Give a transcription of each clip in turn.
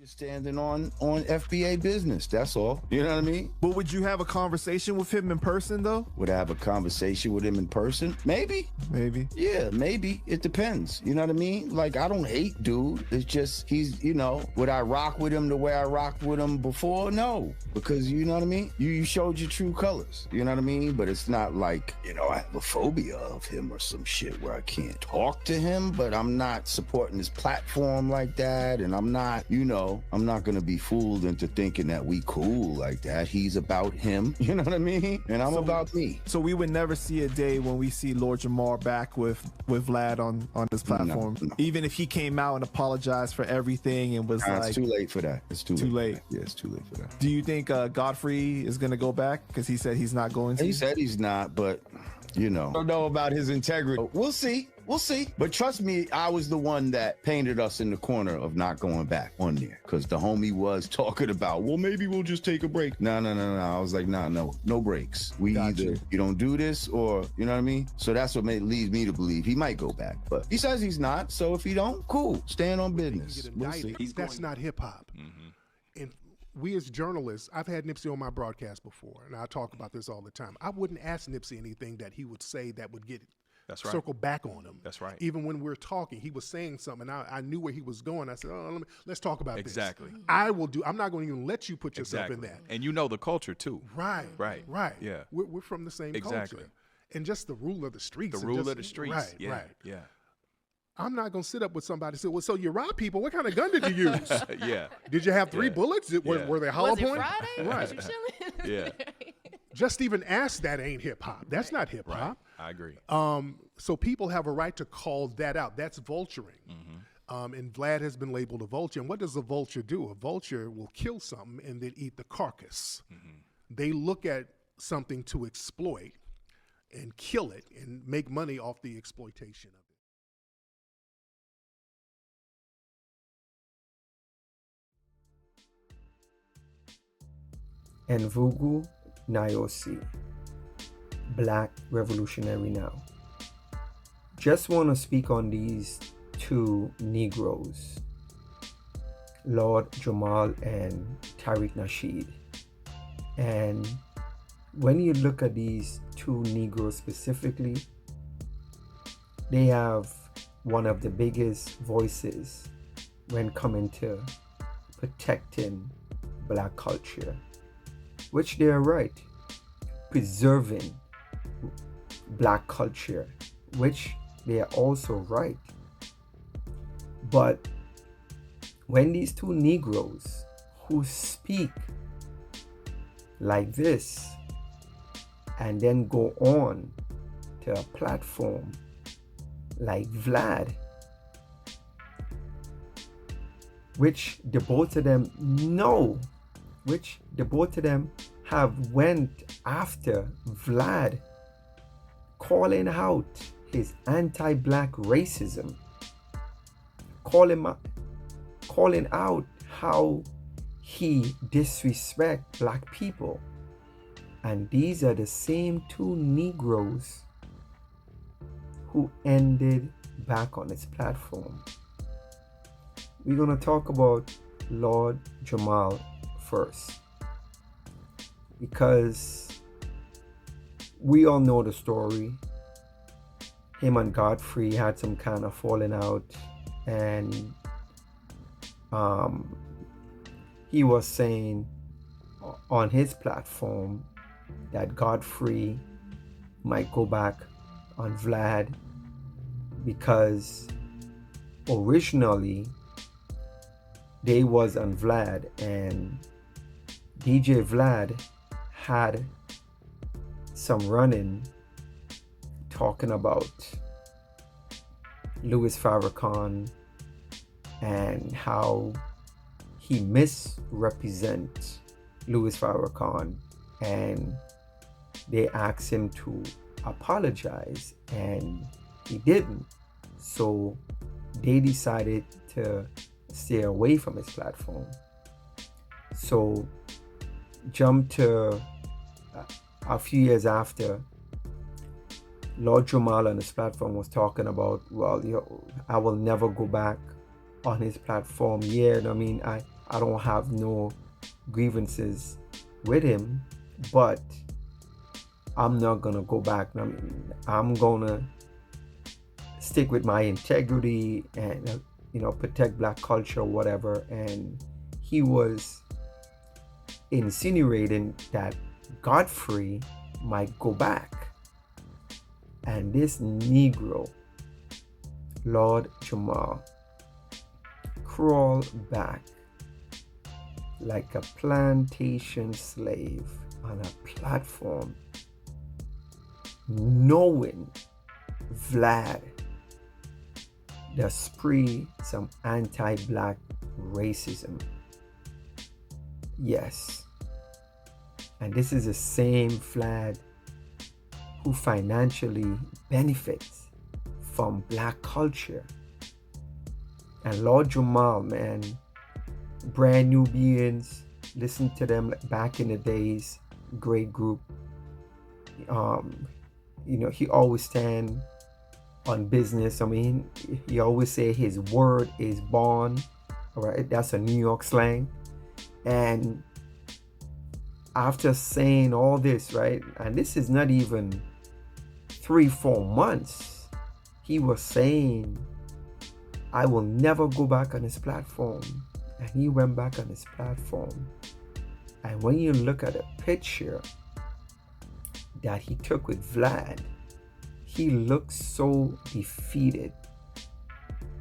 Standing on FBA business, that's all. You know what I mean? But would you have a conversation with him in person, though? Would I have a conversation with him in person? Maybe. Yeah, maybe. It depends. You know what I mean? Like, I don't hate dude. It's just, he's, you know, would I rock with him the way I rocked with him before? No. Because, you know what I mean? You showed your true colors. You know what I mean? But it's not like, you know, I have a phobia of him or some shit where I can't talk to him, but I'm not supporting his platform like that. And I'm not, you know, I'm not gonna be fooled into thinking that we cool like that. He's about him, you know what I mean? And I'm about me. So we would never see a day when we see Lord Jamar back with Vlad on this platform. No. Even if he came out and apologized for everything and was It's too late for that. It's too late. Yeah, it's too late for that. Do you think Godfrey is gonna go back? Because he said he's not going to. He said he's not, but you know, I don't know about his integrity. We'll see. We'll see. But trust me, I was the one that painted us in the corner of not going back on there. Because the homie was talking about, well, maybe we'll just take a break. No. I was like, no breaks. Either you don't do this or, you know what I mean? So that's what leads me to believe he might go back. But he says he's not. So if he don't, cool. Stand on business. We'll see. That's not hip hop. And we as journalists, I've had Nipsey on my broadcast before, and I talk about this all the time. I wouldn't ask Nipsey anything that he would say that would get circle back on him. That's right. Even when we're talking, he was saying something, and I knew where he was going. I said, let's talk about this. Exactly. I'm not going to even let you put yourself in that. And you know the culture, too. Right. Yeah. We're from the same culture. And just the rule of the streets. The rule of the streets. Right. Yeah. I'm not going to sit up with somebody and say, well, so you rob people. What kind of gun did you use? Yeah. Did you have 3 bullets? Were they hollow point? Friday? Right. Was you chilling? Yeah. Just even ask that ain't hip hop. That's not hip hop. I agree. So people have a right to call that out. That's vulturing. And Vlad has been labeled a vulture. And what does a vulture do? A vulture will kill something and then eat the carcass. They look at something to exploit and kill it and make money off the exploitation of it. Nvugu Nayosi, Black Revolutionary Now. Just want to speak on these 2 Negroes, Lord Jamal and Tariq Nasheed. And when you look at these 2 Negroes specifically, they have one of the biggest voices when coming to protecting Black culture, which they are right, preserving Black culture, which they are also right. But when these 2 Negroes who speak like this and then go on to a platform like Vlad, which the both of them know, which the both of them have went after Vlad, calling out his anti-Black racism, calling out how he disrespects Black people. And these are the same 2 Negroes who ended back on his platform. We're going to talk about Lord Jamal first, because we all know the story. Him and Godfrey had some kind of falling out, and he was saying on his platform that Godfrey might go back on Vlad because originally they was on Vlad, and DJ Vlad had some running talking about Louis Farrakhan and how he misrepresent Louis Farrakhan, and they asked him to apologize and he didn't. So they decided to stay away from his platform. So jump to a few years after, Lord Jamal on his platform was talking about, well, I will never go back on his platform. Yeah, I mean, I don't have no grievances with him, but I'm not gonna go back. I'm gonna stick with my integrity and protect black culture, whatever. And he was insinuating that Godfrey might go back, and this Negro, Lord Jamar, crawled back like a plantation slave on a platform, knowing Vlad does spree some anti-black racism. Yes. And this is the same Vlad who financially benefits from black culture. And Lord Jamar, man, brand new beings, listen to them back in the days, great group. He always stand on business. I mean, he always say his word is bond. All right, that's a New York slang. And after saying all this, right, and this is not even 3-4 months, he was saying, I will never go back on his platform. And he went back on his platform. And when you look at a picture that he took with Vlad, he looks so defeated.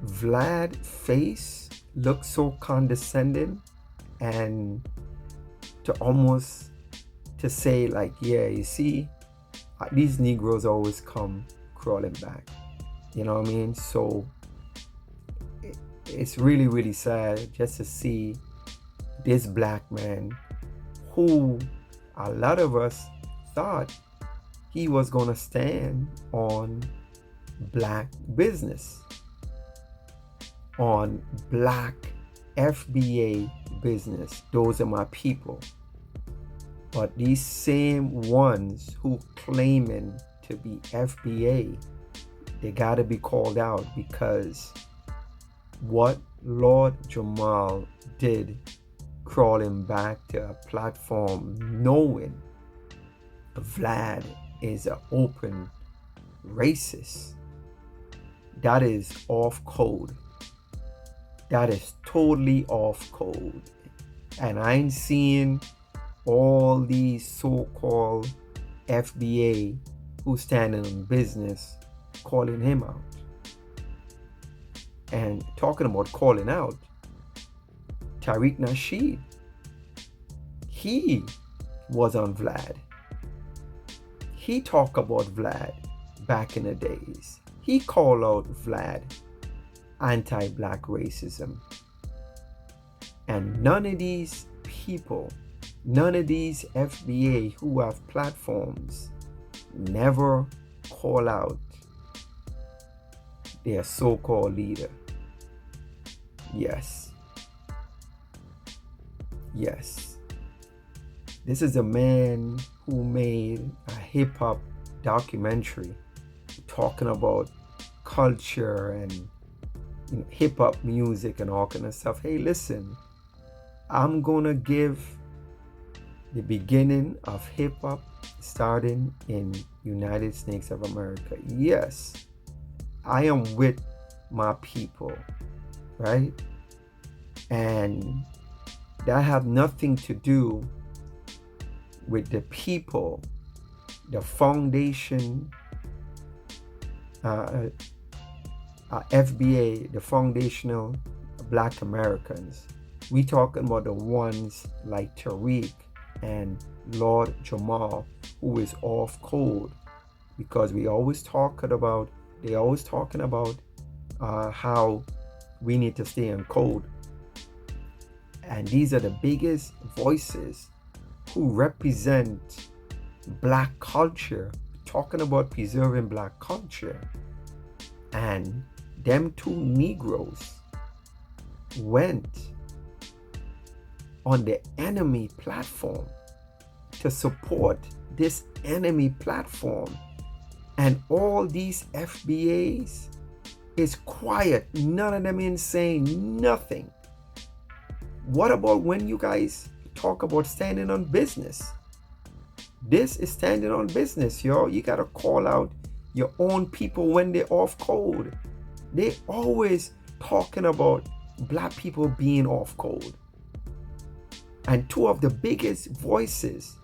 Vlad's face looks so condescending, and to say like, yeah, you see, these Negroes always come crawling back. You know what I mean? So it's really, really sad just to see this black man who a lot of us thought he was going to stand on black business, on black FBA business. Those are my people. But these same ones who claiming to be FBA, they got to be called out, because what Lord Jamar did, crawling back to a platform knowing Vlad is an open racist, that is off code. That is totally off code. And I ain't seeing all these so-called FBA who standing in business calling him out. And talking about calling out, Tariq Nasheed, he was on Vlad. He talked about Vlad back in the days. He called out Vlad anti-black racism. And none of these people, none of these FBA who have platforms never call out their so-called leader. Yes. Yes. This is a man who made a hip-hop documentary talking about culture and hip-hop music and all kind of stuff. Hey, listen, I'm gonna give the beginning of hip-hop starting in United States of America. Yes, I am with my people, right? And that have nothing to do with the people, the foundation, FBA, the foundational Black Americans. We talking about the ones like Tariq and Lord Jamar, who is off code, because they always talking about how we need to stay on code. And these are the biggest voices who represent black culture, talking about preserving black culture. And them two Negroes went on the enemy platform to support this enemy platform. And all these FBAs is quiet. None of them ain't saying nothing. What about when you guys talk about standing on business? This is standing on business, yo. You gotta call out your own people when they're off code. They always talking about black people being off code. And two of the biggest voices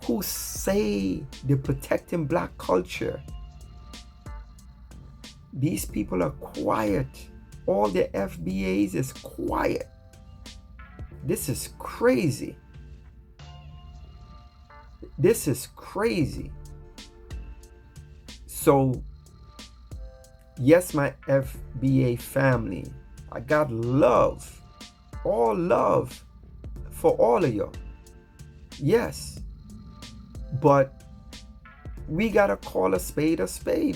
who say they're protecting black culture, these people are quiet. All the FBAs is quiet. This is crazy. This is crazy. So, yes, my FBA family, I got love, all love for all of you. Yes. But we gotta call a spade,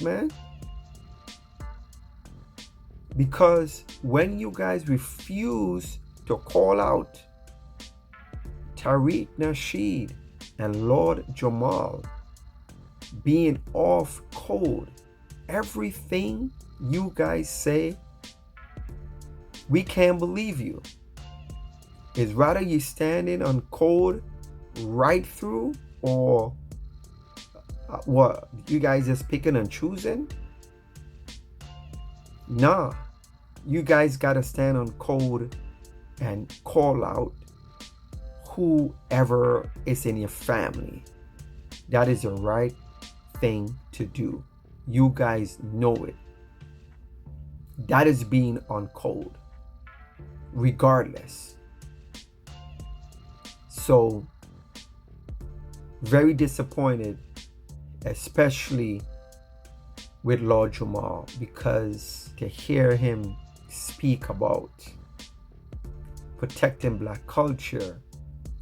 man. Because when you guys refuse to call out Tariq Nasheed and Lord Jamar being off code, everything you guys say, we can't believe you. It's rather you standing on code right through, or what? You guys just picking and choosing? Nah, you guys gotta stand on code and call out whoever is in your family. That is the right thing to do. You guys know it. That is being on code, regardless. So, very disappointed, especially with Lord Jamar, because to hear him speak about protecting black culture,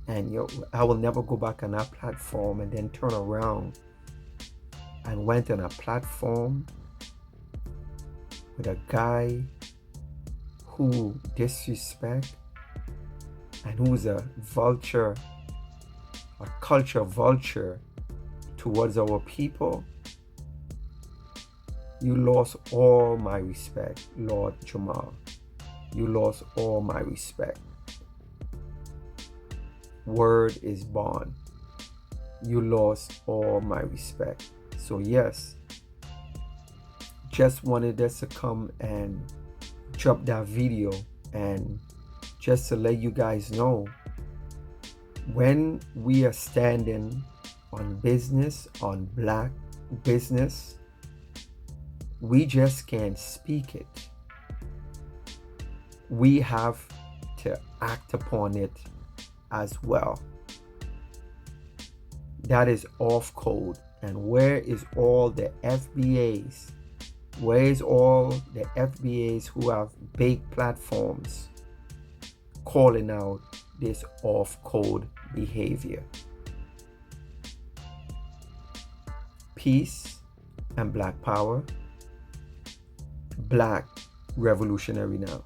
and I will never go back on that platform, and then turn around and went on a platform with a guy who disrespect and who's a vulture, a culture vulture towards our people. You lost all my respect, Lord Jamar. You lost all my respect. Word is bond. You lost all my respect. So yes, just wanted us to come and drop that video, and just to let you guys know, when we are standing on business, on black business, we just can't speak it. We have to act upon it as well. That is off code. And where is all the FBAs? Where is all the FBAs who have big platforms calling out this off code behavior? Peace and black power. Black revolutionary now.